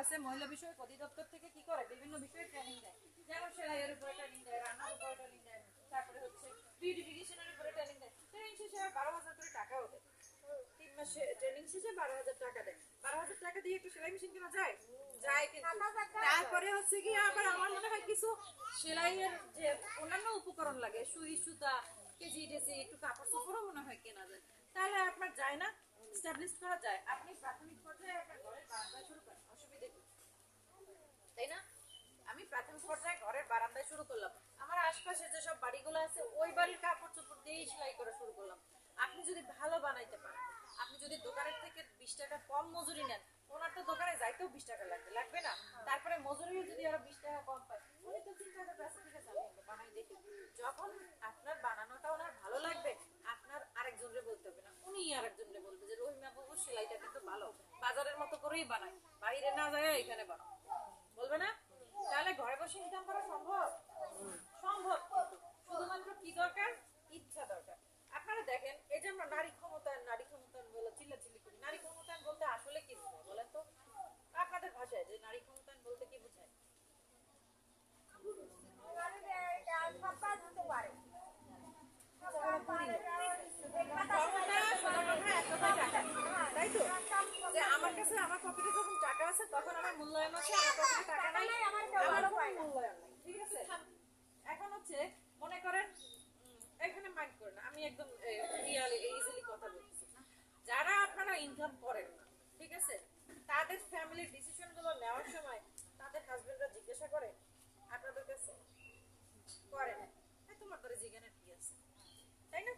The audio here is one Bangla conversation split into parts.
আছে মহিলা বিষয়ক অধিদপ্তর থেকে কি করে বিভিন্ন বিষয়ে ট্রেনিং দেয়, যেমন সেলাইয়ের উপরে ট্রেনিং দেয়, রান্নার উপরে ট্রেনিং দেয়, তারপরে হচ্ছে বিউটিফিকেশনের উপরে ট্রেনিং দেয়। ট্রেনিং শেষে 12,000 করে টাকাও দেয়। 3 মাসে ট্রেনিং শেষে 12,000 টাকা দেয়। 12,000 টাকা দিয়ে একটা সেলাই মেশিন কেনা যায়? যায়, কিন্তু তারপরে হচ্ছে কি আবার আমার মনে হয় কিছু সেলাইয়ের যে অন্যান্য উপকরণ লাগে, সুই সুতা কেজি টেজি একটু কাপড় চোপড়ও মনে হয় কেনা যায়। তাহলে আপনার যায় না, এস্টাবলিশ করা যায়। আপনি প্রাথমিক পর্যায়ে আপনার ঘরের বারান্দায় শুরু করেন, অসুবিধা কি? তাই না? আমি প্রাথমিক পর্যায়ে ঘরের বারান্দায় শুরু করলাম। আমার আশপাশে যেসব বাড়িগুলো আছে ওই বাড়ির কাপড় চোপড় দিয়েই সেলাই করা শুরু করলাম। আপনি যদি ভালো বানাইতে পারেন, আপনি যদি দোকানের থেকে 20 টাকা কম মজুরি নেন, ওনার তো দোকানে যাইতেও 20 টাকা লাগবে না? তারপরে মজুরিও যদি আরো 20 টাকা কম পায়, উনি তো চিন্তা করবে আচ্ছা ঠিক আছে আমি একটা বানাই দেখি। যখন আপনার বানানোটা ওনার ভালো লাগবে, আপনার আরেকজনরে বলতে হবে না, উনি আরেকজনরে বলবে যে রহিমা বাবুর সেলাইটা কিন্তু ভালো, বাজারের মতো করেই বানায়, বাইরে না যায় এখানে বানাও, বলবে না? তাহলে ঘরে বসে ইনকাম করা সম্ভব? সম্ভব, কিন্তু শুধুমাত্র কি দরকার? ইচ্ছা দরকার। আপনারা দেখেন, এই যে আমরা নারী ক্ষমতায়ন বলে চিল্লাচিল্লি করি, নারী ক্ষমতায়ন বলতে আসলে কি বোঝায় বলেন তো আপনাদের ভাষায়, যে নারী ক্ষমতায়ন বলতে কি বোঝায়? তাই তো, যে আমার কাছে আমার পকেটে যখন টাকা আছে তখন আমার মূল্যায়ন আছে, আমার পকেটে টাকা নাই আমার কোনো মূল্যায়ন নাই। ঠিক আছে, এখন হচ্ছে মনে করেন, এখানে মাইন্ড করেন, আমি একদম ইজিলি কথা বলতেছি, যারা আপনারা ইনকাম করেন না, ঠিক আছে, তাদের ফ্যামিলির ডিসিশন গুলো নেওয়ার সময় তাদের হাজবেন্ডরা জিজ্ঞাসা করে আপনাদের কাছে? করে না। তোমার ধরে জিজ্ঞানের কি আছে, তাই না?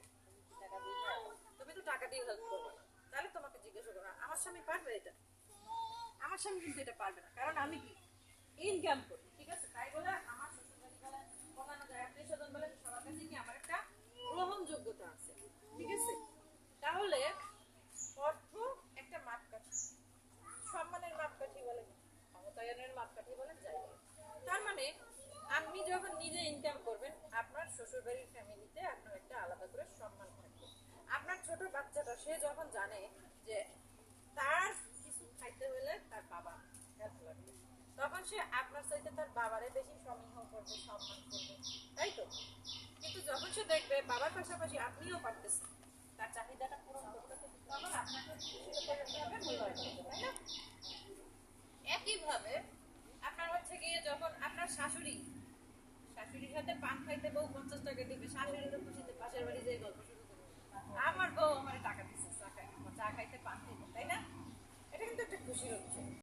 তুমি তো টাকা দিয়ে হেল্প করবে না, তাহলে তোমাকে জিজ্ঞাসা করো আমার স্বামী পারবে এটা? আমার স্বামী কিন্তু এটা পারবে না, কারণ আমি কি ইনকাম করি। ঠিক আছে, তাই বলে আমার শ্বশুরবাড়ি বলেন, অন্যান্য জায়গা আত্মীয় স্বজন বলেন, সবার কাছে কি আমার একটা গ্রহণযোগ্যতা আছে। ঠিক আছে, তাহলে অর্থ একটা মাপকাঠি, সম্মানের মাপকাঠি বলেন, ক্ষমতায়নের মাপকাঠি বলেন, যাই বলেন। তার মানে আপনি যখন নিজে ইনকাম করবেন, আপনার শ্বশুরবাড়ির ফ্যামিলিতে আপনার একটা আলাদা করে সম্মান থাকবে। আপনার ছোট বাচ্চাটা সে যখন জানে যে তার কিছু খাইতে হলে তার বাবা হেল্প লাগবে, তখন সে আপনার চাইতে তার বাবারে বেশি সমীহ করবে, সম্মান করবে, তাই তো? কিন্তু যখন সে দেখবে বাবার পাশাপাশি আপনিও পারতেছেন তার চাহিদাটা পূরণ করতে, তখন আপনাকে মূল্যায়ন করবে, তাই না? একইভাবে আপনার হচ্ছে গিয়ে যখন আপনার শাশুড়ির সাথে পান খাইতে বউ 50 টাকা দিবে, শাশুড়িরও খুশিতে পাশের বাড়ি যেয়ে গল্প শুরু করবে, আমার বউ আমার টাকা দিচ্ছে চা খাইতে পান দিবে, তাই না? এটা কিন্তু একটা খুশির বিষয়।